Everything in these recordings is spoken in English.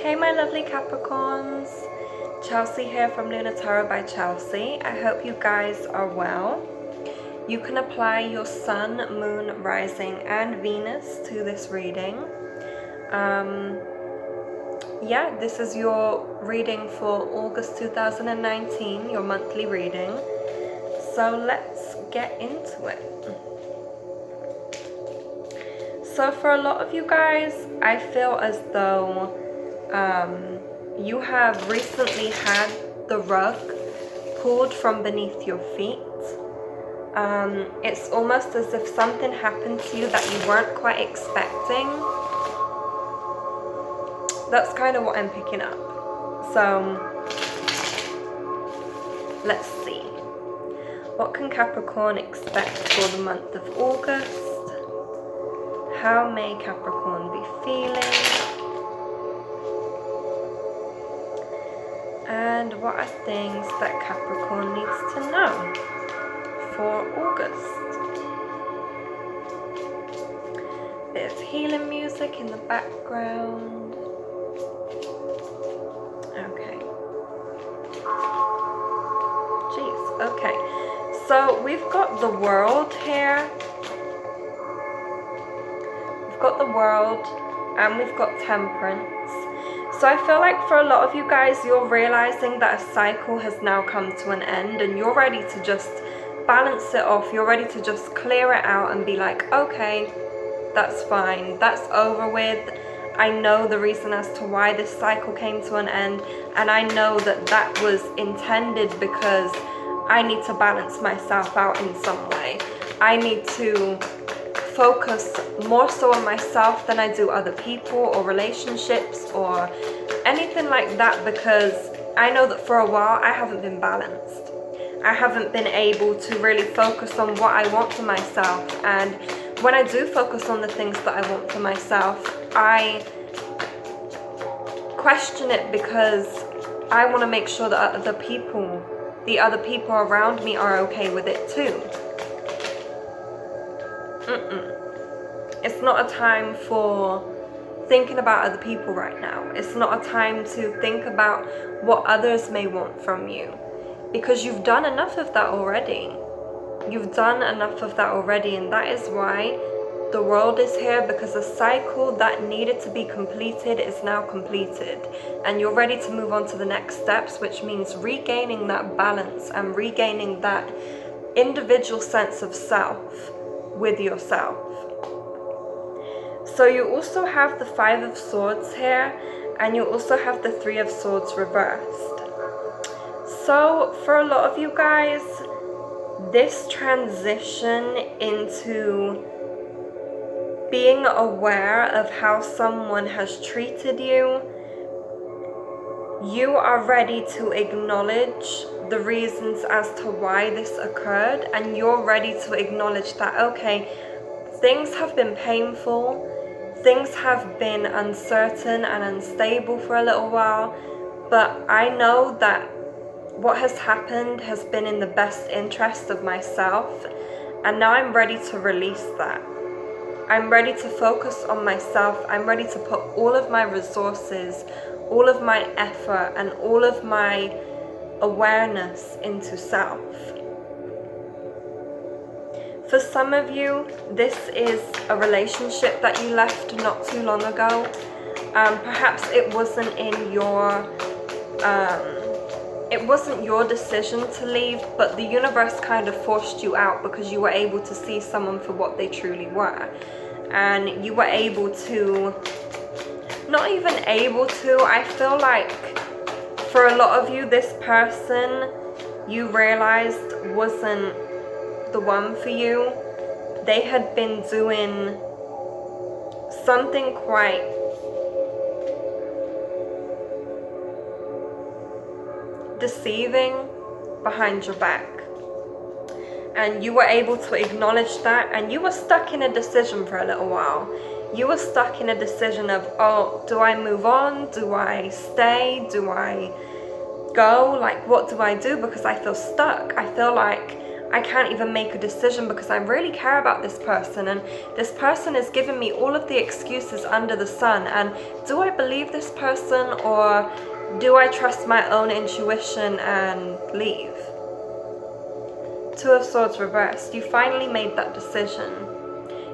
Hey my lovely Capricorns, Chelsea here from Lunar Tarot by Chelsea. I hope you guys are well. You can apply your Sun, Moon, Rising and Venus to this reading. Yeah, this is your reading for August 2019, your monthly reading. So let's get into it. So for a lot of you guys, I feel as though you have recently had the rug pulled from beneath your feet. It's almost as if something happened to you that you weren't quite expecting. That's kind of what I'm picking up. So let's see. What can Capricorn expect for the month of August? How may Capricorn be feeling? And what are things that Capricorn needs to know for August? There's healing music in the background. Okay. Jeez, okay. So we've got the World here. We've got the World and we've got Temperance. So I feel like for a lot of you guys, you're realizing that a cycle has now come to an end and you're ready to just balance it off. You're ready to just clear it out and be like, okay, that's fine. That's over with. I know the reason as to why this cycle came to an end. And I know that that was intended because I need to balance myself out in some way. I need to focus more so on myself than I do other people or relationships or anything like that, because I know that for a while I haven't been balanced. I haven't been able to really focus on what I want for myself, and when I do focus on the things that I want for myself, I question it because I want to make sure that the other people around me are okay with it too. It's not a time for thinking about other people right now. It's not a time to think about what others may want from you, because you've done enough of that already. You've done enough of that already, and that is why the World is here, because a cycle that needed to be completed is now completed, and you're ready to move on to the next steps, which means regaining that balance and regaining that individual sense of self with yourself. So you also have the Five of Swords here, and you also have the Three of Swords reversed. So for a lot of you guys, this transition into being aware of how someone has treated you, you are ready to acknowledge the reasons as to why this occurred, and you're ready to acknowledge that, okay, things have been painful, things have been uncertain and unstable for a little while, but I know that what has happened has been in the best interest of myself, and now I'm ready to release that. I'm ready to focus on myself. I'm ready to put all of my resources, all of my effort, and all of my awareness into self. For some of you, this is a relationship that you left not too long ago. Perhaps it wasn't your decision to leave, but the universe kind of forced you out because you were able to see someone for what they truly were. And you were able to, not even able to, I feel like for a lot of you, this person you realized wasn't the one for you. They had been doing something quite deceiving behind your back, and you were able to acknowledge that, and you were stuck in a decision for a little while. You were stuck in a decision of, oh, do I move on? Do I stay? Do I go? Like, what do I do? Because I feel stuck. I feel like I can't even make a decision because I really care about this person, and this person is giving me all of the excuses under the sun. And do I believe this person, or do I trust my own intuition and leave? Two of Swords reversed. You finally made that decision.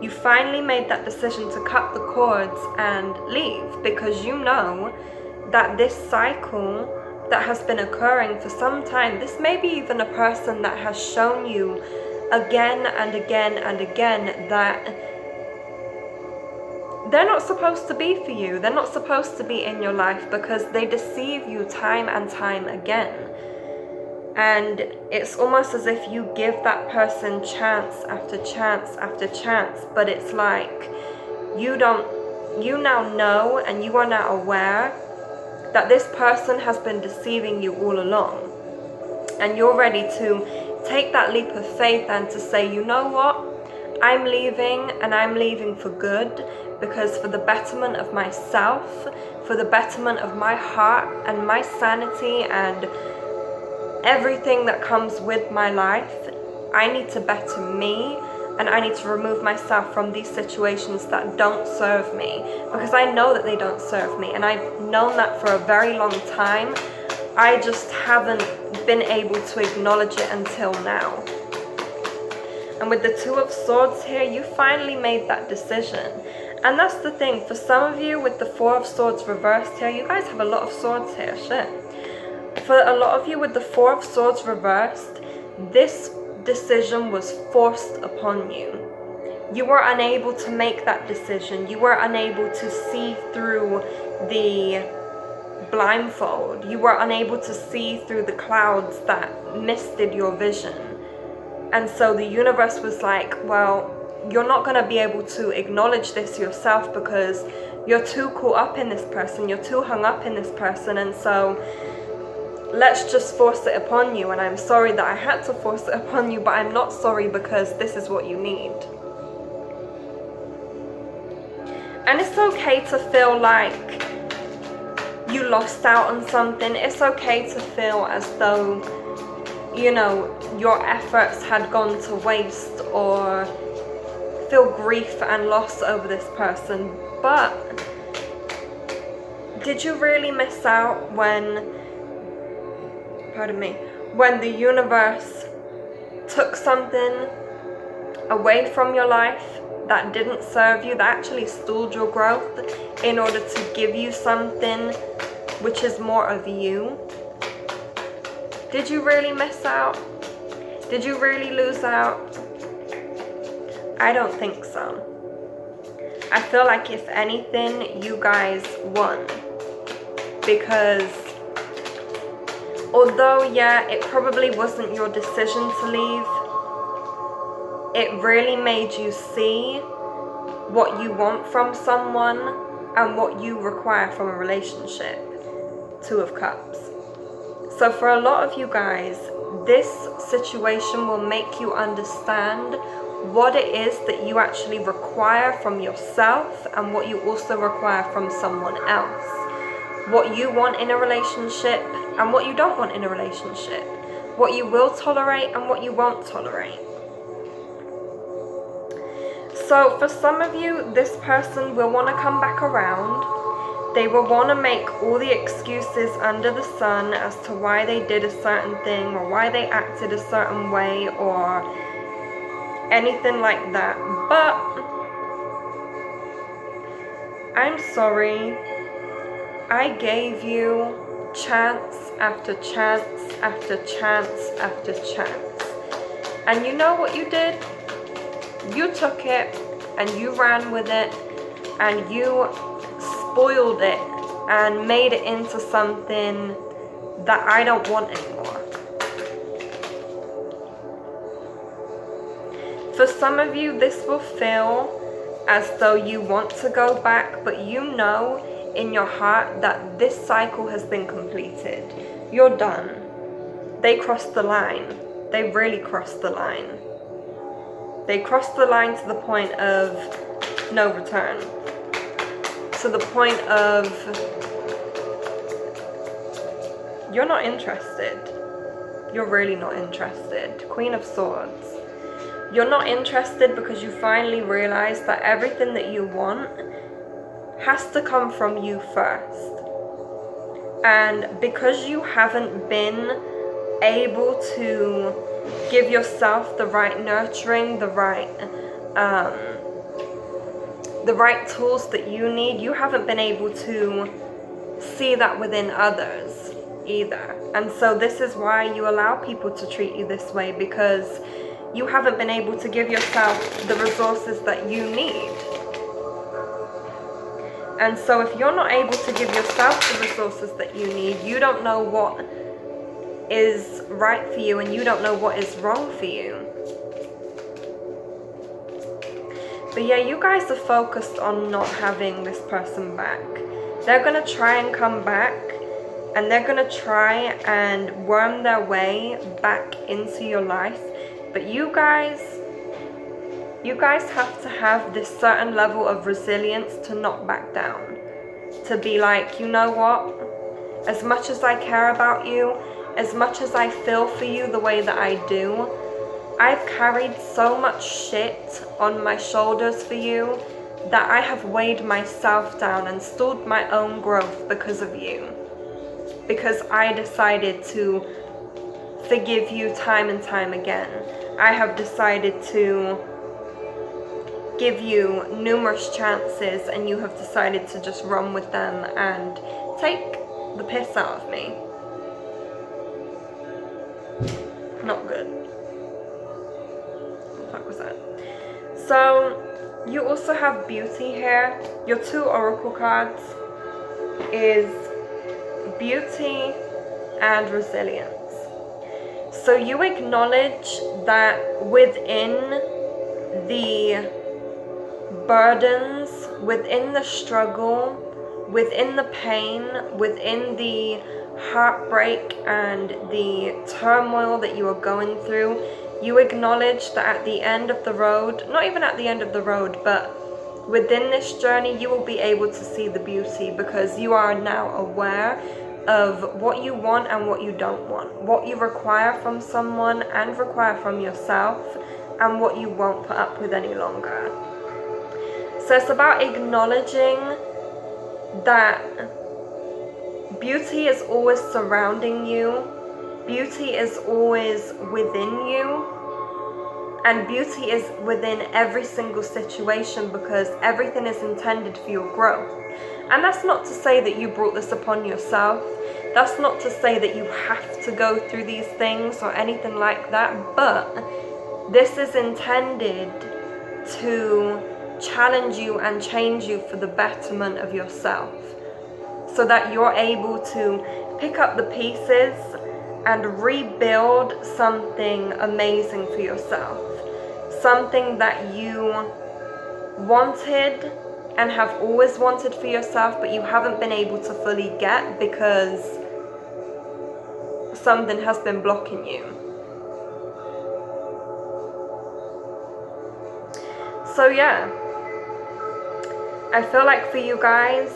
You finally made that decision to cut the cords and leave, because you know that this cycle that has been occurring for some time, this may be even a person that has shown you again and again and again that they're not supposed to be for you. They're not supposed to be in your life, because they deceive you time and time again. And it's almost as if you give that person chance after chance after chance, but it's like you now know, and you are now aware that this person has been deceiving you all along. And you're ready to take that leap of faith and to say, you know what? I'm leaving, and I'm leaving for good, because for the betterment of myself, for the betterment of my heart and my sanity and everything that comes with my life, I need to better me, and I need to remove myself from these situations that don't serve me, because I know that they don't serve me, and I've known that for a very long time. I just haven't been able to acknowledge it until now. And with the Two of Swords here, you finally made that decision. And that's the thing, for some of you with the Four of Swords reversed here, you guys have a lot of swords here, shit. For a lot of you with the Four of Swords reversed, this decision was forced upon you. You were unable to make that decision. You were unable to see through the blindfold. You were unable to see through the clouds that misted your vision. And so the universe was like, well, you're not going to be able to acknowledge this yourself, because you're too caught up in this person. You're too hung up in this person. And so let's just force it upon you. And I'm sorry that I had to force it upon you, but I'm not sorry, because this is what you need. And it's okay to feel like you lost out on something. It's okay to feel as though, you know, your efforts had gone to waste, or feel grief and loss over this person. But did you really miss out when, when the universe took something away from your life that didn't serve you, that actually stalled your growth, in order to give you something which is more of you? Did you really miss out? Did you really lose out? I don't think so. I feel like if anything, you guys won. Because although, yeah, it probably wasn't your decision to leave, it really made you see what you want from someone and what you require from a relationship. Two of Cups. So for a lot of you guys, this situation will make you understand what it is that you actually require from yourself, and what you also require from someone else. What you want in a relationship and what you don't want in a relationship. What you will tolerate and what you won't tolerate. So for some of you, this person will want to come back around. They will want to make all the excuses under the sun as to why they did a certain thing, or why they acted a certain way, or anything like that. But I'm sorry. I gave you chance after chance after chance after chance. And you know what you did? You took it and you ran with it, and you spoiled it and made it into something that I don't want anymore. For some of you, this will feel as though you want to go back, but you know in your heart that this cycle has been completed. You're done. They crossed the line. They really crossed the line. They crossed the line to the point of no return. To the point of you're not interested. you're really not interested. Queen of Swords. You're not interested because you finally realize that everything that you want has to come from you first. And because you haven't been able to give yourself the right nurturing, the right tools that you need, you haven't been able to see that within others either. And so this is why you allow people to treat you this way, because you haven't been able to give yourself the resources that you need. And so if you're not able to give yourself the resources that you need, you don't know what is right for you and you don't know what is wrong for you. But yeah, you guys are focused on not having this person back. They're going to try and come back, and they're going to try and worm their way back into your life. But you guys have to have this certain level of resilience to not back down. To be like, you know what? As much as I care about you, as much as I feel for you the way that I do, I've carried so much shit on my shoulders for you that I have weighed myself down and stalled my own growth because of you. Because I decided to forgive you time and time again. I have decided to give you numerous chances and you have decided to just run with them and take the piss out of me. Not good. What the fuck was that? So, you also have beauty here. Your two oracle cards is beauty and resilience. So you acknowledge that within the burdens, within the struggle, within the pain, within the heartbreak and the turmoil that you are going through, you acknowledge that at the end of the road, not even at the end of the road, but within this journey, you will be able to see the beauty because you are now aware of what you want and what you don't want, what you require from someone and require from yourself, and what you won't put up with any longer. So it's about acknowledging that beauty is always surrounding you, beauty is always within you, and beauty is within every single situation because everything is intended for your growth. And that's not to say that you brought this upon yourself. That's not to say that you have to go through these things or anything like that, but this is intended to challenge you and change you for the betterment of yourself, so that you're able to pick up the pieces and rebuild something amazing for yourself. Something that you wanted and have always wanted for yourself, but you haven't been able to fully get because something has been blocking you. So yeah, I feel like for you guys,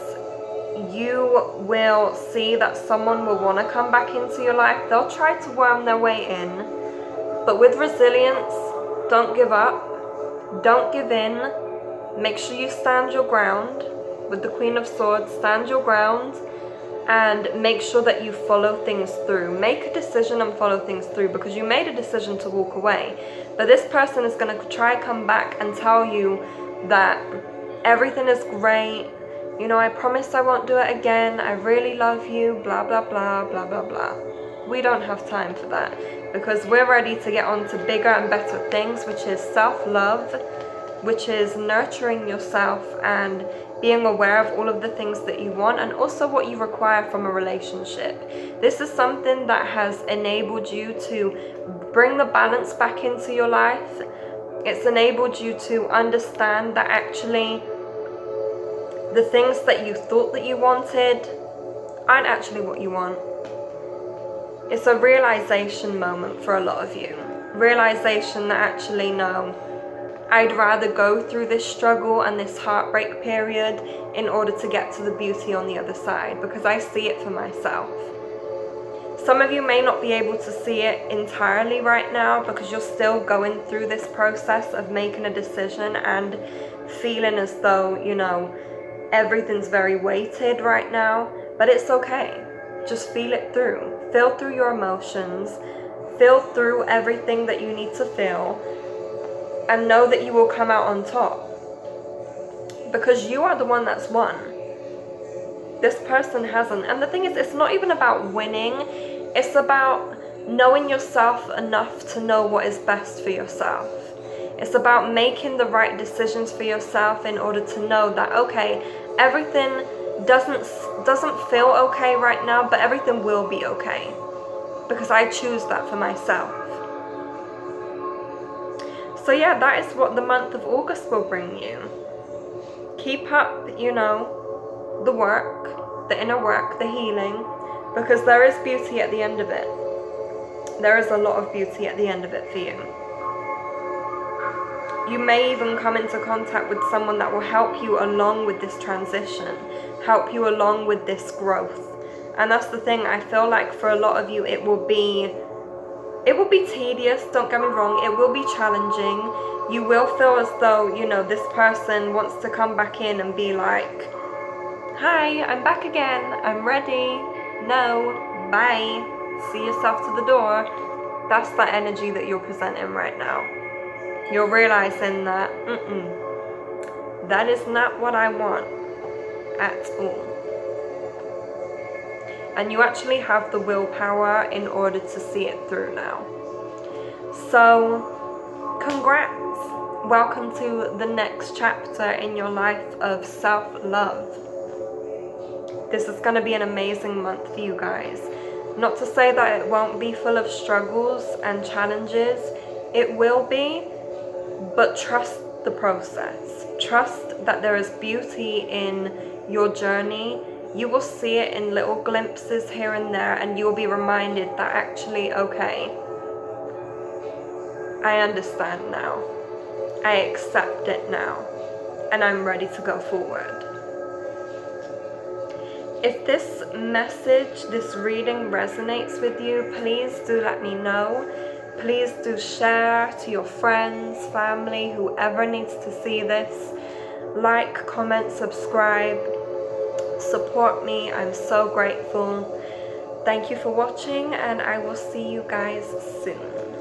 you will see that someone will want to come back into your life. They'll try to worm their way in, but with resilience, don't give up, don't give in. Make sure you stand your ground. With the Queen of Swords, stand your ground and make sure that you follow things through. Make a decision and follow things through, because you made a decision to walk away, but this person is going to try come back and tell you that everything is great, you know, I promise I won't do it again, I really love you, blah blah blah blah blah blah. We don't have time for that, because we're ready to get on to bigger and better things, which is self-love, which is nurturing yourself and being aware of all of the things that you want and also what you require from a relationship. This is something that has enabled you to bring the balance back into your life. It's enabled you to understand that actually the things that you thought that you wanted aren't actually what you want. It's a realization moment for a lot of you. Realization that actually, no, I'd rather go through this struggle and this heartbreak period in order to get to the beauty on the other side, because I see it for myself. Some of you may not be able to see it entirely right now because you're still going through this process of making a decision and feeling as though, you know, everything's very weighted right now. But it's okay. Just feel it through. Feel through your emotions. Feel through everything that you need to feel. And know that you will come out on top. Because you are the one that's won. This person hasn't. And the thing is, it's not even about winning. It's about knowing yourself enough to know what is best for yourself. It's about making the right decisions for yourself in order to know that, okay, everything doesn't feel okay right now, but everything will be okay. Because I choose that for myself. So yeah, that is what the month of August will bring you. Keep up, you know, the work, the inner work, the healing, because there is beauty at the end of it. There is a lot of beauty at the end of it for you. You may even come into contact with someone that will help you along with this transition, help you along with this growth. And that's the thing, I feel like for a lot of you it will be tedious, don't get me wrong, it will be challenging. You will feel as though, you know, this person wants to come back in and be like, hi, I'm back again, I'm ready, no, bye, see yourself to the door. That's the energy that you're presenting right now. You're realizing that, that is not what I want at all. And you actually have the willpower in order to see it through now. So, congrats. Welcome to the next chapter in your life of self-love. This is going to be an amazing month for you guys. Not to say that it won't be full of struggles and challenges. It will be, but trust the process. Trust that there is beauty in your journey. You will see it in little glimpses here and there, and you will be reminded that actually, okay, I understand now. I accept it now, and I'm ready to go forward. If this message, this reading resonates with you, please do let me know. Please do share to your friends, family, whoever needs to see this. Like, comment, subscribe. Support me. I'm so grateful. Thank you for watching, and I will see you guys soon.